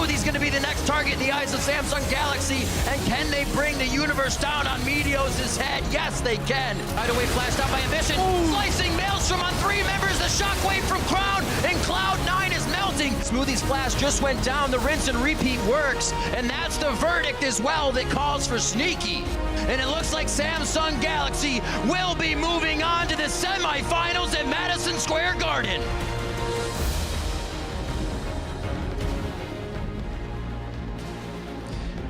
Smoothie's going to be the next target in the eyes of Samsung Galaxy. And can they bring the universe down on Meteos' head? Yes, they can. Hideaway flashed out by Ambition. Slicing Maelstrom on 3 members. The shockwave from Crown, and Cloud9 is melting. Smoothie's flash just went down. The rinse and repeat works. And that's the verdict as well that calls for Sneaky. And it looks like Samsung Galaxy will be moving on to the semifinals at Madison Square Garden.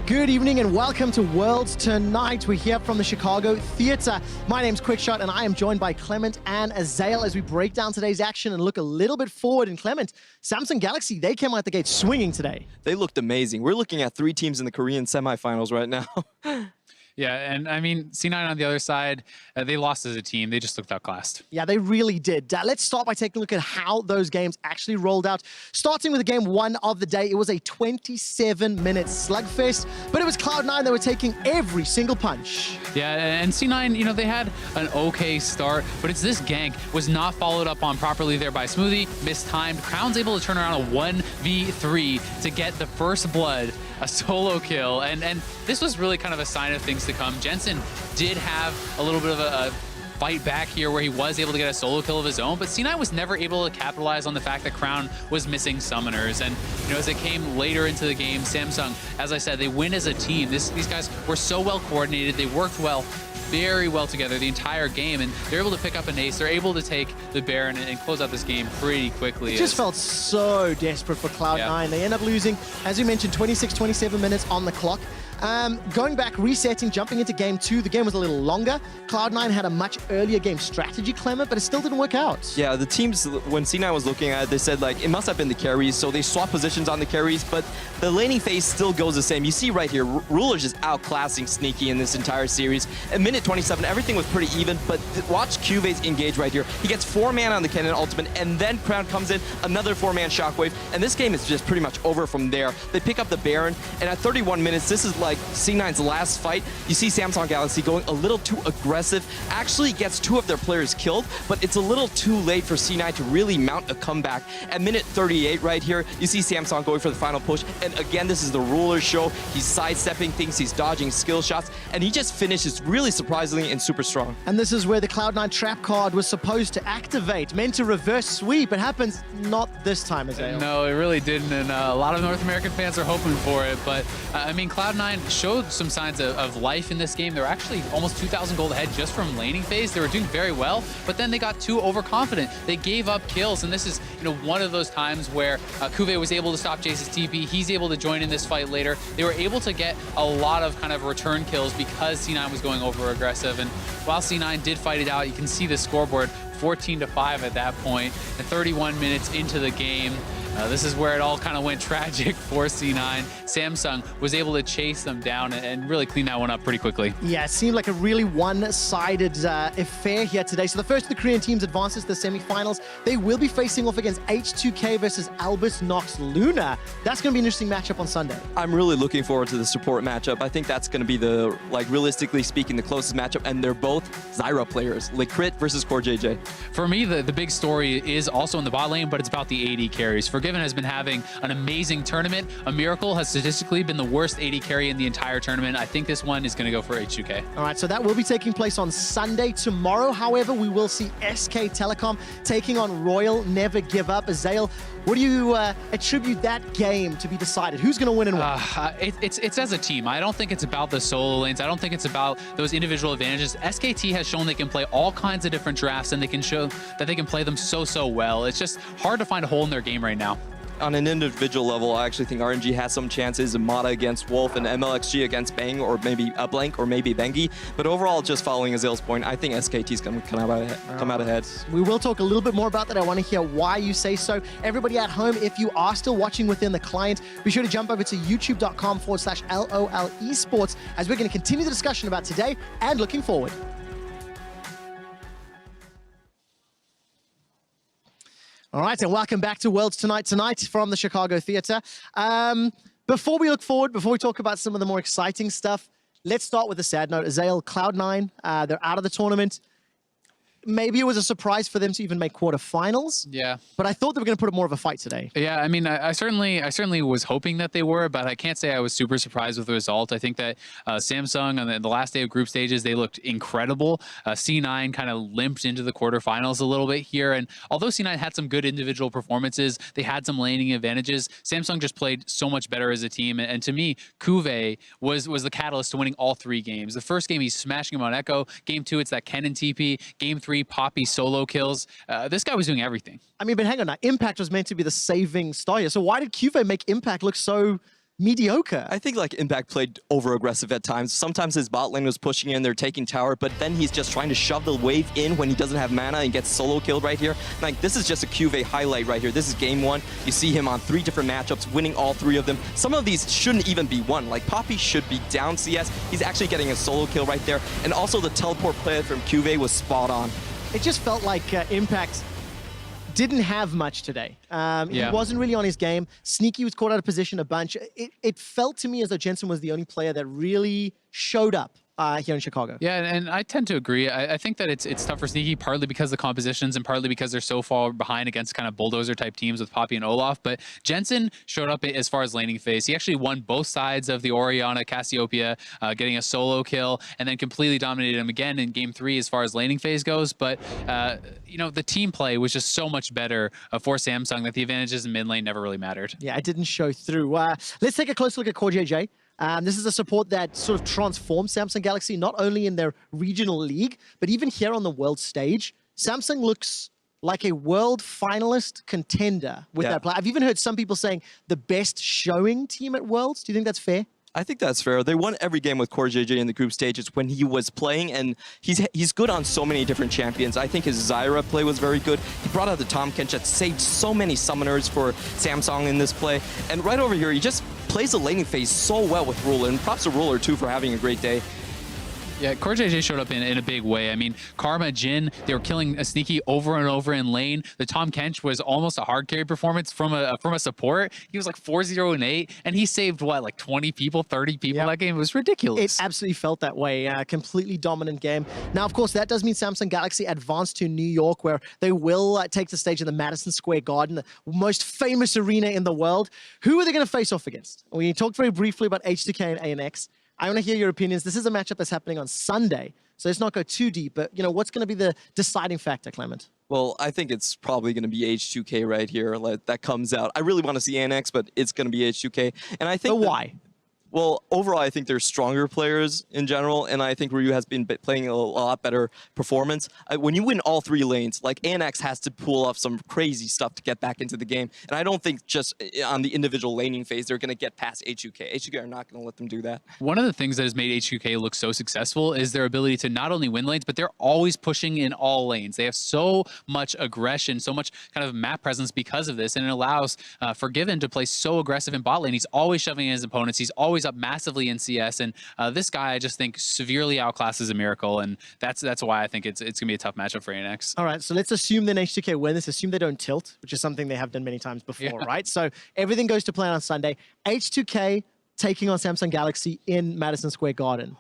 Good evening and welcome to Worlds Tonight. We're here from the Chicago Theater. My name's QuickShot and I am joined by Clement and Azael as we break down today's action and look a little bit forward. And Clement, Samsung Galaxy, they came out the gate swinging today. They looked amazing. We're looking at 3 teams in the Korean semifinals right now. Yeah, and I mean, C9 on the other side, they lost as a team. They just looked outclassed. Yeah, they really did. Let's start by taking a look at how those games actually rolled out. Starting with game 1 of the day, it was a 27-minute slugfest, but it was Cloud9 that were taking every single punch. Yeah, and C9, you know, they had an okay start, but it's this gank was not followed up on properly there by Smoothie, mistimed. Crown's able to turn around a 1v3 to get the first blood, a solo kill, and this was really kind of a sign of things to come. Jensen did have a little bit of a fight back here where he was able to get a solo kill of his own, but C9 was never able to capitalize on the fact that Crown was missing summoners. And you know, as it came later into the game, Samsung, as I said, they win as a team. These guys were so well coordinated. They worked very well together the entire game, and they're able to pick up an ace. They're able to take the Baron and close out this game pretty quickly. It just felt so desperate for Cloud9. Yeah. They end up losing, as you mentioned, 27 minutes on the clock. Going back, resetting, jumping into game 2, the game was a little longer. Cloud9 had a much earlier game strategy, Clement, but it still didn't work out. Yeah, the teams, when C9 was looking at it, they said, like, it must have been the carries, so they swapped positions on the carries, but the laning phase still goes the same. You see right here, Ruler's just outclassing Sneaky in this entire series. At minute 27, everything was pretty even, but watch Cuvées engage right here. He gets 4 mana on the cannon ultimate, and then Crown comes in, another 4-man shockwave, and this game is just pretty much over from there. They pick up the Baron, and at 31 minutes, this is like C9's last fight. You see Samsung Galaxy going a little too aggressive, actually gets 2 of their players killed, but it's a little too late for C9 to really mount a comeback. At minute 38 right here, you see Samsung going for the final push, and again, this is the Ruler show. He's sidestepping things, he's dodging skill shots, and he just finishes really surprisingly and super strong. And this is where the Cloud9 trap card was supposed to activate, meant to reverse sweep. It happens not this time, Azael. No, it really didn't, and a lot of North American fans are hoping for it, but I mean, Cloud9 showed some signs of life in this game. They were actually almost 2,000 gold ahead just from laning phase. They were doing very well, but then they got too overconfident. They gave up kills, and this is, you know, one of those times where Cuvée was able to stop Jace's TP. He's able to join in this fight later. They were able to get a lot of kind of return kills because C9 was going over aggressive, and while C9 did fight it out, you can see the scoreboard 14-5 at that point, and 31 minutes into the game. This is where it all kind of went tragic for C9. Samsung was able to chase them down and really clean that one up pretty quickly. Yeah, it seemed like a really one-sided affair here today. So the first of the Korean teams advances to the semifinals. They will be facing off against H2K versus Albus Nox Luna. That's going to be an interesting matchup on Sunday. I'm really looking forward to the support matchup. I think that's going to be the, like, realistically speaking, the closest matchup, and they're both Zyra players. Licrit versus Core JJ. For me, the big story is also in the bot lane, but it's about the AD carries. Forgiven has been having an amazing tournament. A Miracle has statistically been the worst AD carry in the entire tournament. I think this one is going to go for H2K. All right, so that will be taking place on Sunday. Tomorrow, however, we will see SK Telecom taking on Royal Never Give Up. Azael, what do you attribute that game to be decided? Who's going to win and what? It's as a team. I don't think it's about the solo lanes. I don't think it's about those individual advantages. SKT has shown they can play all kinds of different drafts, and they can show that they can play them so well. It's just hard to find a hole in their game right now. On an individual level, I actually think RNG has some chances. Mata against Wolf and MLXG against Bang, or maybe Blank, or maybe Bengi. But overall, just following Azael's point, I think SKT's going to come out ahead. We will talk a little bit more about that. I want to hear why you say so. Everybody at home, if you are still watching within the client, be sure to jump over to youtube.com/LOL esports as we're going to continue the discussion about today and looking forward. All right, and welcome back to Worlds Tonight from the Chicago Theater. Before we look forward, before we talk about some of the more exciting stuff, let's start with a sad note. Azael, Cloud9, they're out of the tournament. maybe it was a surprise for them to even make quarterfinals. Yeah. But I thought they were going to put up more of a fight today. Yeah, I mean, I certainly was hoping that they were, but I can't say I was super surprised with the result. I think that Samsung on the last day of group stages, they looked incredible. C9 kind of limped into the quarterfinals a little bit here, and although C9 had some good individual performances, they had some laning advantages. Samsung just played so much better as a team, and to me, Kuve was the catalyst to winning all 3 games. The first game, he's smashing him on Echo. Game 2, it's that Ken and TP. Game 3, Poppy solo kills. This guy was doing everything. I mean, but hang on now. Impact was meant to be the saving star here. So why did Kuve make Impact look so mediocre? I think like Impact played over-aggressive at times. Sometimes his bot lane was pushing in, they're taking tower, but then he's just trying to shove the wave in when he doesn't have mana and gets solo killed right here. Like, this is just a Kuve highlight right here. This is game 1. You see him on 3 different matchups, winning all 3 of them. Some of these shouldn't even be won. Like, Poppy should be down CS. He's actually getting a solo kill right there. And also the teleport play from Kuve was spot on. It just felt like Impact didn't have much today. He wasn't really on his game. Sneaky was caught out of position a bunch. It felt to me as though Jensen was the only player that really showed up here in Chicago. Yeah, and I tend to agree. I think that it's tough for Sneaky, partly because of the compositions and partly because they're so far behind against kind of bulldozer type teams with Poppy and Olaf. But Jensen showed up as far as laning phase. He actually won both sides of the Orianna Cassiopeia, getting a solo kill, and then completely dominated him again in game 3 as far as laning phase goes. But you know, the team play was just so much better for Samsung that the advantages in mid lane never really mattered. Yeah, it didn't show through. Let's take a close look at Core JJ. This is a support that sort of transformed Samsung Galaxy, not only in their regional league, but even here on the world stage. Samsung looks like a world finalist contender with that play. I've even heard some people saying the best showing team at Worlds. Do you think that's fair? I think that's fair. They won every game with Core JJ in the group stages when he was playing, and he's good on so many different champions. I think his Zyra play was very good. He brought out the Tahm Kench that saved so many summoners for Samsung in this play. And right over here, he just plays the laning phase so well with Ruler, and props to Ruler too for having a great day. Yeah, Core JJ showed up in a big way. I mean, Karma, Jin, they were killing a Sneaky over and over in lane. The Tahm Kench was almost a hard carry performance from a support. He was like 4-0 and 8, and he saved what, like 20 people, 30 people that game. It was ridiculous. It absolutely felt that way. Completely dominant game. Now, of course, that does mean Samsung Galaxy advance to New York, where they will take the stage in the Madison Square Garden, the most famous arena in the world. Who are they going to face off against? We talked very briefly about H2K and ANX. I want to hear your opinions. This is a matchup that's happening on Sunday, so let's not go too deep, but you know, what's going to be the deciding factor, Clement? Well, I think it's probably going to be H2K right here. That comes out. I really want to see ANX, but it's going to be H2K. And I think why? Well, overall, I think they're stronger players in general, and I think Ryu has been playing a lot better performance. When you win all 3 lanes, like, ANX has to pull off some crazy stuff to get back into the game, and I don't think just on the individual laning phase they're going to get past H2K. H2K are not going to let them do that. One of the things that has made H2K look so successful is their ability to not only win lanes, but they're always pushing in all lanes. They have so much aggression, so much kind of map presence because of this, and it allows Forgiven to play so aggressive in bot lane. He's always shoving in his opponents. He's always up massively in CS, and this guy I just think severely outclasses a Miracle, and that's why I think it's gonna be a tough matchup for ANX. All right, so let's assume then H2K win. Let's assume they don't tilt, which is something they have done many times before, right? So everything goes to plan on Sunday. H2K taking on Samsung Galaxy in Madison Square Garden.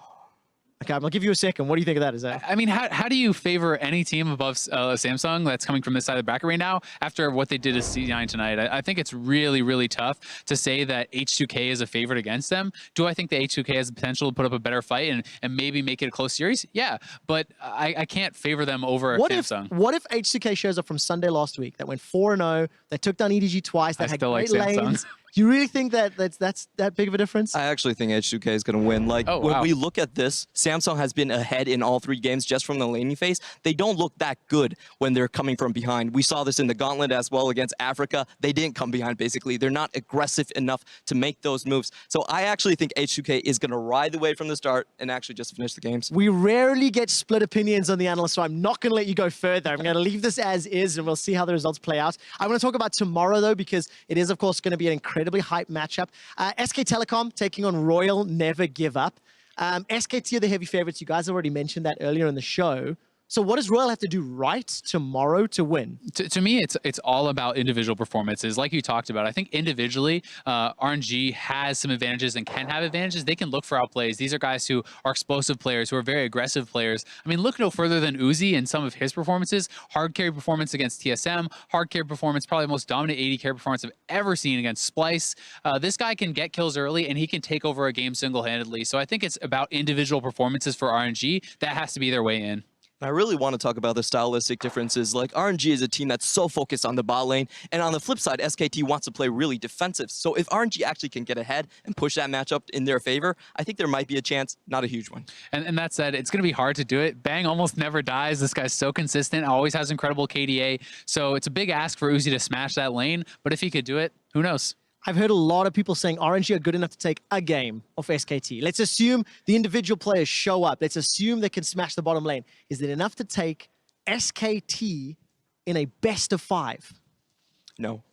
Okay, I'm gonna give you a second. What do you think of that? Is that? I mean, how do you favor any team above Samsung that's coming from this side of the bracket right now after what they did to C9 tonight? I think it's really, really tough to say that H2K is a favorite against them. Do I think that H2K has the potential to put up a better fight and maybe make it a close series? Yeah, but I can't favor them over Samsung. What if H2K shows up from Sunday last week that went 4-0, that took down EDG twice, that had great lanes? Do you really think that that's that big of a difference? I actually think H2K is going to win. Like, when we look at this, Samsung has been ahead in all 3 games just from the laning phase. They don't look that good when they're coming from behind. We saw this in the Gauntlet as well against Africa. They didn't come behind, basically. They're not aggressive enough to make those moves. So I actually think H2K is going to ride the wave from the start and actually just finish the games. We rarely get split opinions on the analyst, so I'm not going to let you go further. I'm going to leave this as is, and we'll see how the results play out. I want to talk about tomorrow, though, because it is, of course, going to be an incredibly hype matchup. SK Telecom taking on Royal Never Give Up. SKT are the heavy favorites. You guys already mentioned that earlier in the show. So what does Royal have to do right tomorrow to win? To me, it's all about individual performances. Like you talked about, I think individually, RNG has some advantages and can have advantages. They can look for outplays. These are guys who are explosive players, who are very aggressive players. I mean, look no further than Uzi in some of his performances. Hard carry performance against TSM. Hard carry performance, probably the most dominant AD carry performance I've ever seen against Splice. This guy can get kills early, and he can take over a game single-handedly. So I think it's about individual performances for RNG. That has to be their way in. I really want to talk about the stylistic differences. Like, RNG is a team that's so focused on the bot lane, and on the flip side, SKT wants to play really defensive. So if RNG actually can get ahead and push that matchup in their favor, I think there might be a chance, not a huge one. And that said, it's going to be hard to do it. Bang almost never dies. This guy's so consistent, always has incredible KDA. So it's a big ask for Uzi to smash that lane, but if he could do it, who knows? I've heard a lot of people saying RNG are good enough to take a game of SKT. Let's assume the individual players show up. Let's assume they can smash the bottom lane. Is it enough to take SKT in a best of 5? No.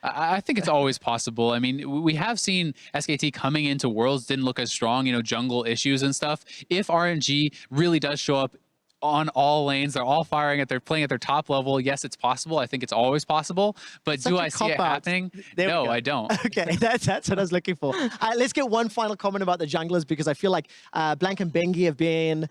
I think it's always possible. I mean, we have seen SKT coming into Worlds didn't look as strong, you know, jungle issues and stuff. If RNG really does show up on all lanes, they're all firing they're playing at their top level. Yes, it's possible. I think it's always possible. But do I see it happening? No, I don't. Okay, that's what I was looking for. Let's get one final comment about the junglers, because I feel like Blank and Bengi have been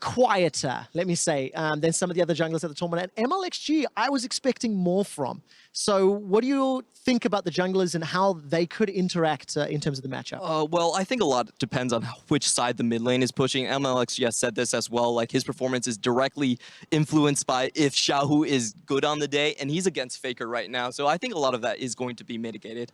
quieter, let me say, than some of the other junglers at the tournament. And MLXG, I was expecting more from. So what do you think about the junglers and how they could interact in terms of the matchup? Well, I think a lot depends on which side the mid lane is pushing. MLXG has said this as well. Like, his performance is directly influenced by if Xiaohu is good on the day, and he's against Faker right now. So I think a lot of that is going to be mitigated.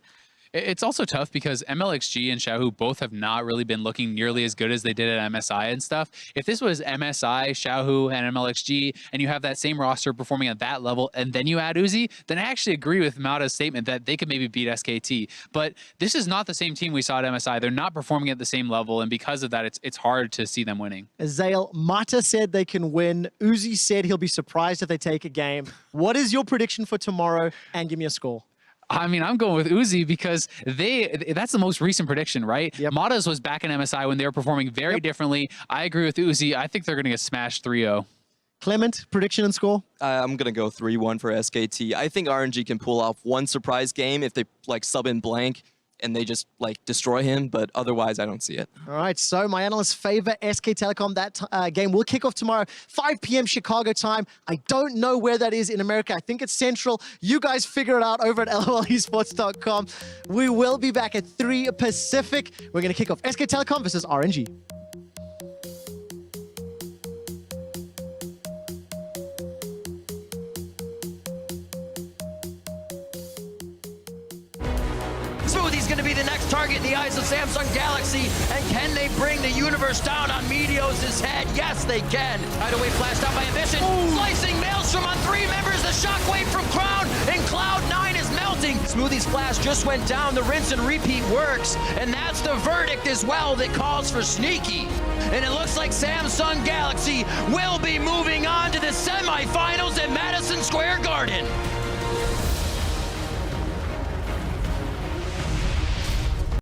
It's also tough because MLXG and Xiaohu both have not really been looking nearly as good as they did at MSI and stuff. If this was MSI, Xiaohu, and MLXG, and you have that same roster performing at that level, and then you add Uzi, then I actually agree with Mata's statement that they could maybe beat SKT. But this is not the same team we saw at MSI. They're not performing at the same level, and because of that, it's hard to see them winning. Zale, Mata said they can win. Uzi said he'll be surprised if they take a game. What is your prediction for tomorrow? And give me a score. I mean, I'm going with Uzi because that's the most recent prediction, right? Yep. Mata's was back in MSI when they were performing very differently. I agree with Uzi. I think they're going to get smashed 3-0. Clement, prediction and score? I'm going to go 3-1 for SKT. I think RNG can pull off one surprise game if they, like, sub in Blank and they just, like, destroy him, but otherwise I don't see it. All right, so my analysts favor SK Telecom. That game will kick off tomorrow, 5 p.m. Chicago time. I don't know where that is in America. I think it's Central. You guys figure it out over at lolesports.com. We will be back at 3 Pacific. We're going to kick off SK Telecom versus RNG. Smoothie's going to be the next target in the eyes of Samsung Galaxy. And can they bring the universe down on Meteos' head? Yes, they can. Hideaway flashed out by Ambition. Slicing Maelstrom on 3 members. The shockwave from Cloud, and Cloud9 is melting. Smoothie's flash just went down. The rinse and repeat works. And that's the verdict as well that calls for Sneaky. And it looks like Samsung Galaxy will be moving on to the semifinals.